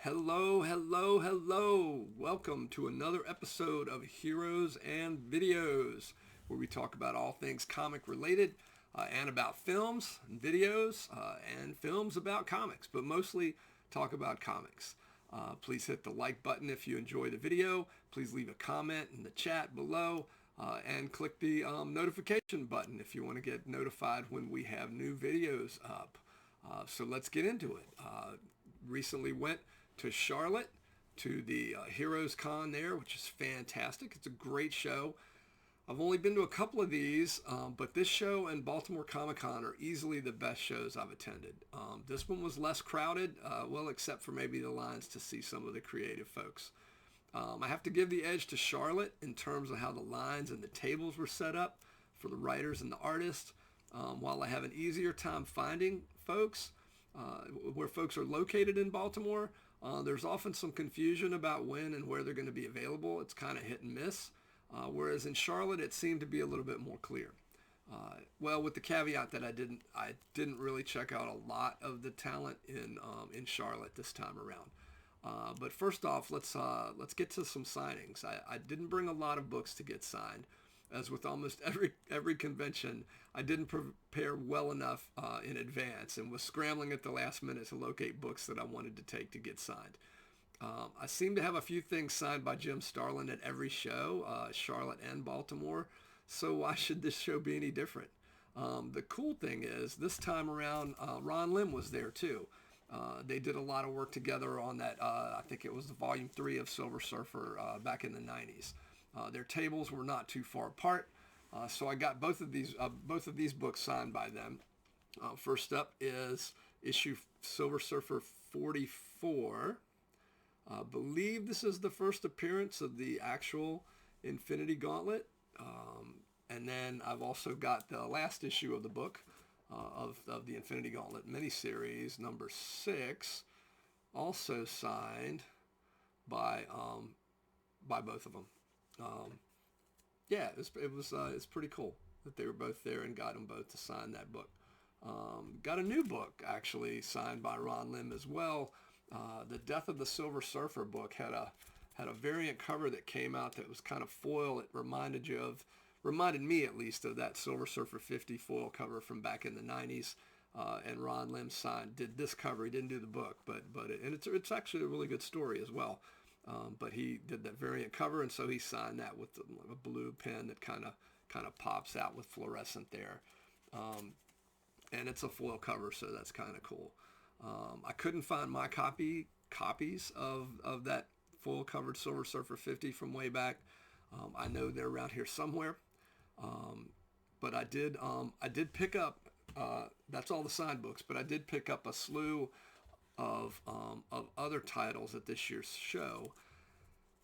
Hello, hello, hello. Welcome to another episode of Heroes and Videos, where we talk about all things comic related and about films and videos and films about comics, but mostly talk about comics. Please hit the like button if you enjoy the video. Please leave a comment in the chat below and click the notification button if you want to get notified when we have new videos up. So let's get into it. Recently went to Charlotte to the Heroes Con there, which is fantastic. It's a great show. I've only been to a couple of these, but this show and Baltimore Comic Con are easily the best shows I've attended. This one was less crowded, well, except for maybe the lines to see some of the creative folks. I have to give the edge to Charlotte in terms of how the lines and the tables were set up for the writers and the artists. While I have an easier time finding folks where folks are located in Baltimore, there's often some confusion about when and where they're going to be available. It's kind of hit and miss. Whereas in Charlotte, it seemed to be a little bit more clear. Well, with the caveat that I didn't really check out a lot of the talent in Charlotte this time around. But first off, let's get to some signings. I didn't bring a lot of books to get signed, as with almost every convention. I didn't prepare well enough in advance and was scrambling at the last minute to locate books that I wanted to take to get signed. I seem to have a few things signed by Jim Starlin at every show, Charlotte and Baltimore. So why should this show be any different? The cool thing is, this time around, Ron Lim was there too. They did a lot of work together on that. I think it was the volume 3 of Silver Surfer back in the 90s. Their tables were not too far apart, so I got both of these books signed by them. First up is issue Silver Surfer 44. I believe this is the first appearance of the actual Infinity Gauntlet. And then I've also got the last issue of the book of the Infinity Gauntlet miniseries, number 6, also signed by both of them. Yeah, it's pretty cool that they were both there and got them both to sign that book. Got a new book actually signed by Ron Lim as well. The Death of the Silver Surfer book had a variant cover that came out that was kind of foil. It reminded me at least of that Silver Surfer 50 foil cover from back in the 90s. And Ron Lim did this cover. He didn't do the book, but it's actually a really good story as well. But he did that variant cover, and so he signed that with a blue pen that kind of pops out with fluorescent there. And it's a foil cover, so that's kind of cool. I couldn't find my copies of that foil covered Silver Surfer 50 from way back. I know they're around here somewhere. But I did pick up, that's all the signed books, but I did pick up a slew of other titles at this year's show.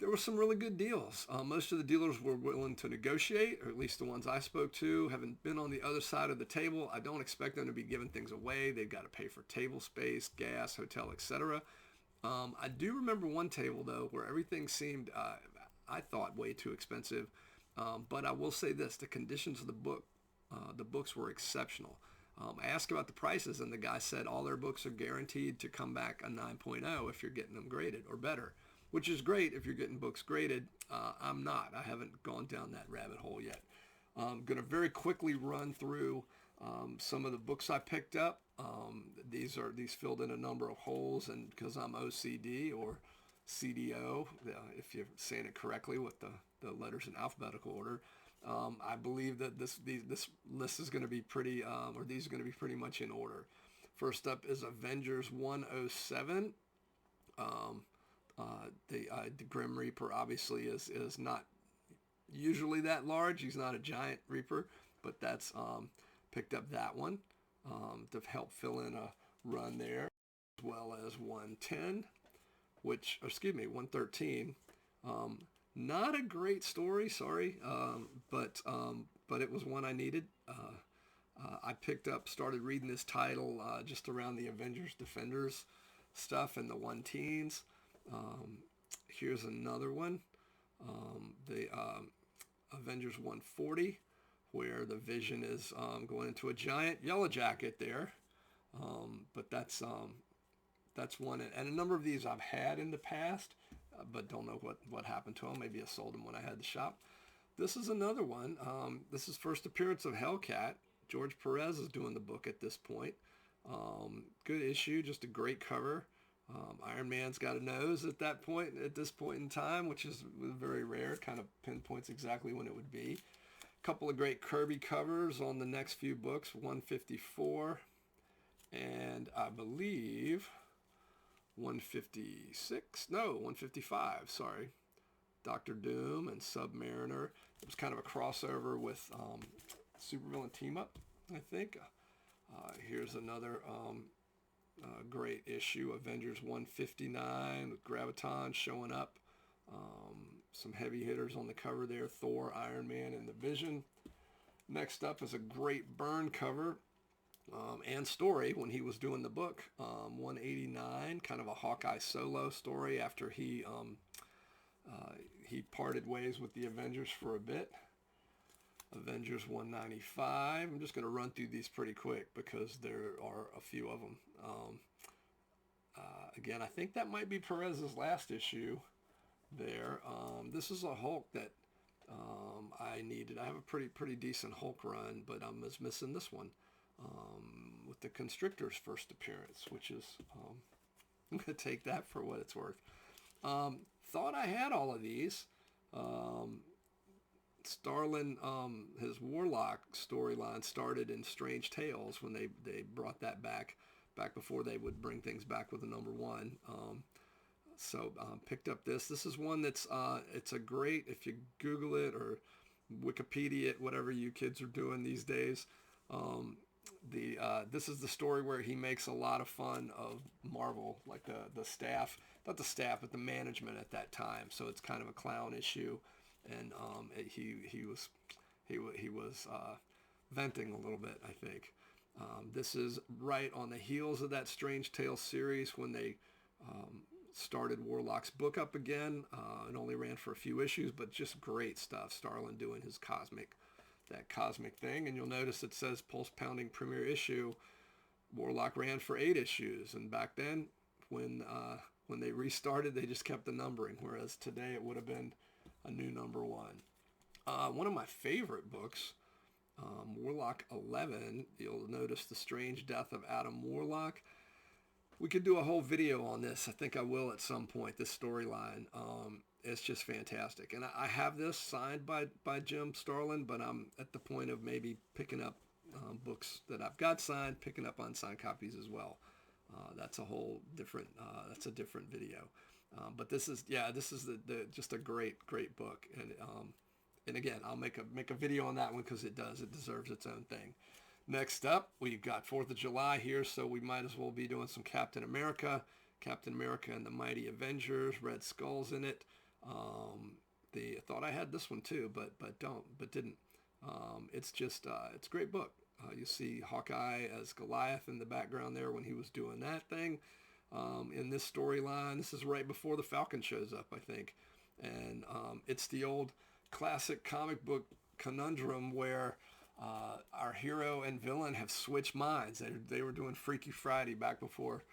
There were some really good deals. Most of the dealers were willing to negotiate, or at least the ones I spoke to. Having been on the other side of the table, I don't expect them to be giving things away. They've got to pay for table space, gas, hotel, etc. I do remember one table, though, where everything seemed, I thought, way too expensive. But I will say this, the conditions of the books were exceptional. I asked about the prices, and the guy said all their books are guaranteed to come back a 9.0 if you're getting them graded or better, which is great if you're getting books graded. I'm not. I haven't gone down that rabbit hole yet. I'm going to very quickly run through some of the books I picked up. These filled in a number of holes, and because I'm OCD or CDO, if you're saying it correctly with the letters in alphabetical order, I believe that this list is going to be pretty, or these are going to be pretty much in order. First up is Avengers 107. The Grim Reaper obviously is not usually that large. He's not a giant Reaper, but that's picked up that one to help fill in a run there, as well as 110, 113. Not a great story, sorry, but it was one I needed. I started reading this title just around the Avengers Defenders stuff and the one teens. Here's another one, the Avengers 140, where the Vision is going into a giant Yellow Jacket there, but that's that's one, and a number of these I've had in the past, but don't know what happened to them. Maybe I sold them when I had the shop. This is another one. This is first appearance of Hellcat. George Perez is doing the book at this point. Good issue, just a great cover. Iron Man's got a nose at this point in time, which is very rare. Kind of pinpoints exactly when it would be. A couple of great Kirby covers on the next few books, 154 and I believe 156. No, 155. Sorry. Doctor Doom and Submariner. It was kind of a crossover with Supervillain Team Up, I think. Here's another great issue, Avengers 159 with Graviton showing up. Some heavy hitters on the cover there, Thor, Iron Man, and the Vision. Next up is a great Byrne cover and story when he was doing the book, 189, kind of a Hawkeye solo story after he parted ways with the Avengers for a bit. Avengers 195. I'm just going to run through these pretty quick because there are a few of them. Again, I think that might be Perez's last issue there. This is a Hulk that I needed. I have a pretty decent Hulk run, but I was missing this one with the Constrictor's first appearance, which is, I'm going to take that for what it's worth. Thought I had all of these. Starlin, his Warlock storyline started in Strange Tales when they brought that back before they would bring things back with a number one. So picked up this. This is one that's, it's a great, if you Google it or Wikipedia it, whatever you kids are doing these days, this is the story where he makes a lot of fun of Marvel, like the staff, not the staff, but the management at that time. So it's kind of a clown issue, and he was venting a little bit, I think. This is right on the heels of that Strange Tales series when they started Warlock's book up again. It only ran for a few issues, but just great stuff. Starlin doing his cosmic thing, and you'll notice it says Pulse Pounding Premiere Issue. Warlock ran for 8 issues, and back then, when they restarted, they just kept the numbering, whereas today it would have been a new number one. One of my favorite books, Warlock 11, you'll notice the strange death of Adam Warlock. We could do a whole video on this. I think I will at some point, this storyline. It's just fantastic. And I have this signed by Jim Starlin, but I'm at the point of maybe picking up books that I've got signed, picking up unsigned copies as well. That's a whole different, that's a different video. But this is the just a great book. And again, I'll make a video on that one because it deserves its own thing. Next up, we've got 4th of July here, so we might as well be doing some Captain America and the Mighty Avengers. Red Skull's in it. I thought I had this one too, but didn't. It's just it's a great book. You see Hawkeye as Goliath in the background there when he was doing that thing. In this storyline, this is right before the Falcon shows up, I think, and it's the old classic comic book conundrum where our hero and villain have switched minds. They were doing Freaky Friday back before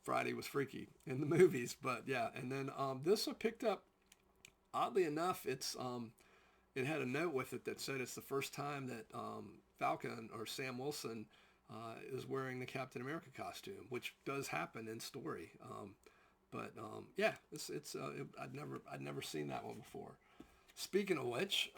Friday was freaky in the movies, but yeah. And then this I picked up. Oddly enough, it had a note with it that said it's the first time that Falcon or Sam Wilson is wearing the Captain America costume, which does happen in story. Yeah, I'd never seen that one before. Speaking of which,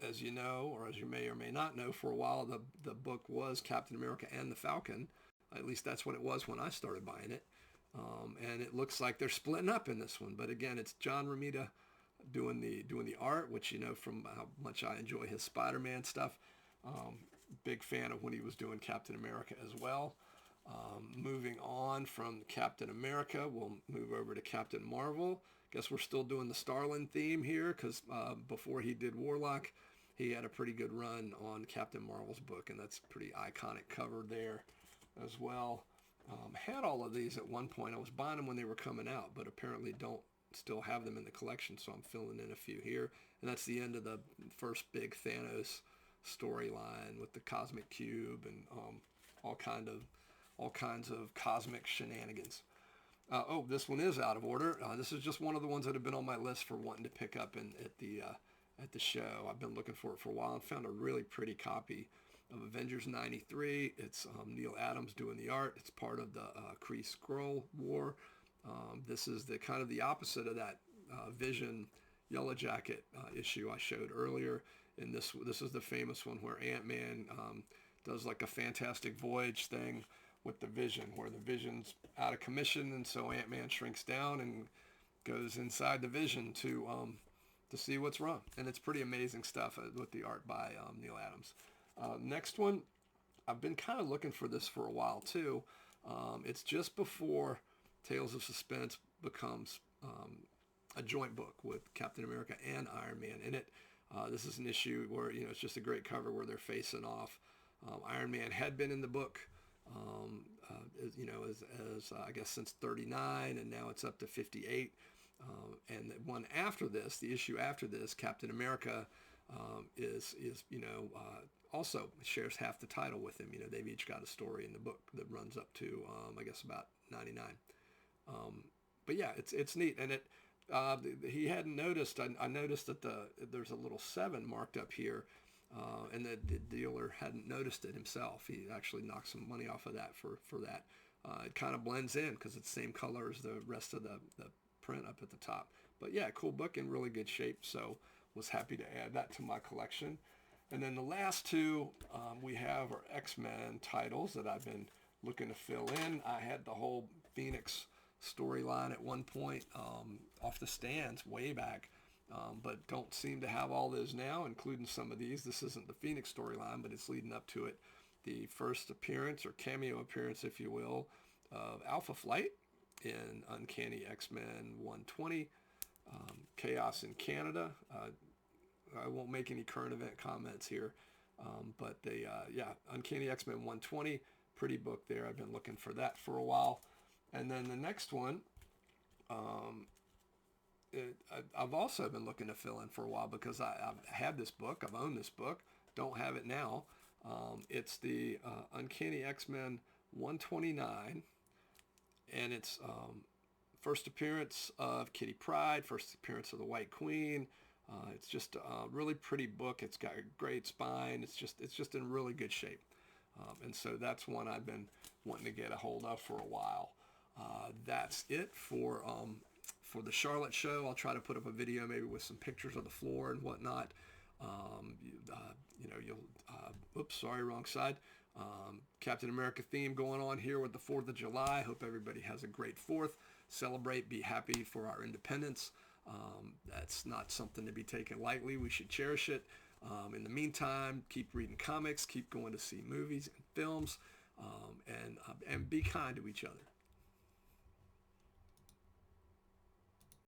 as you know, or as you may or may not know, for a while the book was Captain America and the Falcon. At least that's what it was when I started buying it. And it looks like they're splitting up in this one. But again, it's John Romita doing the art, which you know from how much I enjoy his Spider-Man stuff. Big fan of when he was doing Captain America as well. Moving on from Captain America, we'll move over to Captain Marvel. Guess we're still doing the Starlin theme here because before he did Warlock, he had a pretty good run on Captain Marvel's book, and that's a pretty iconic cover there as well. Had all of these at one point. I was buying them when they were coming out, but apparently don't still have them in the collection, so I'm filling in a few here. And that's the end of the first big Thanos storyline with the Cosmic Cube and all kind of all kinds of cosmic shenanigans. This one is out of order. This is just one of the ones that have been on my list for wanting to pick up at the show. I've been looking for it for a while and found a really pretty copy of Avengers 93. It's Neil Adams doing the art. It's part of the Kree Skrull War. This is the kind of the opposite of that Vision Yellow Jacket issue I showed earlier. And this is the famous one where Ant-Man does like a Fantastic Voyage thing with the Vision, where the Vision's out of commission, and so Ant-Man shrinks down and goes inside the Vision to see what's wrong. And it's pretty amazing stuff with the art by Neil Adams. Next one, I've been kind of looking for this for a while too. It's just before Tales of Suspense becomes a joint book with Captain America and Iron Man in it. This is an issue where, it's just a great cover where they're facing off. Iron Man had been in the book, as I guess since 39, and now it's up to 58. And the one after this, the issue after this, Captain America is also shares half the title with him. They've each got a story in the book that runs up to I guess about 99. But yeah, it's neat, and he hadn't noticed. I noticed that there's a little 7 marked up here, and the dealer hadn't noticed it himself. He actually knocked some money off of that for that. It kind of blends in because it's the same color as the rest of the print up at the top. But yeah, cool book in really good shape. So was happy to add that to my collection. And then the last two we have are X-Men titles that I've been looking to fill in. I had the whole Phoenix storyline at one point off the stands way back, but don't seem to have all those now, including some of these. This isn't the Phoenix storyline, but it's leading up to it. The first appearance, or cameo appearance, if you will, of Alpha Flight in Uncanny X-Men 120, Chaos in Canada. I won't make any current event comments here, but Uncanny X-Men 120, pretty book there. I've been looking for that for a while. And then the next one, I've also been looking to fill in for a while because I've had this book. I've owned this book. Don't have it now. It's the Uncanny X-Men 129, and it's first appearance of Kitty Pryde, first appearance of the White Queen. It's just a really pretty book. It's got a great spine. It's just in really good shape. And so that's one I've been wanting to get a hold of for a while. That's it for the Charlotte show. I'll try to put up a video maybe with some pictures of the floor and whatnot. Wrong side. Captain America theme going on here with the 4th of July. Hope everybody has a great 4th. Celebrate, be happy for our independence. That's not something to be taken lightly. We should cherish it. In the meantime, keep reading comics, keep going to see movies and films, and be kind to each other.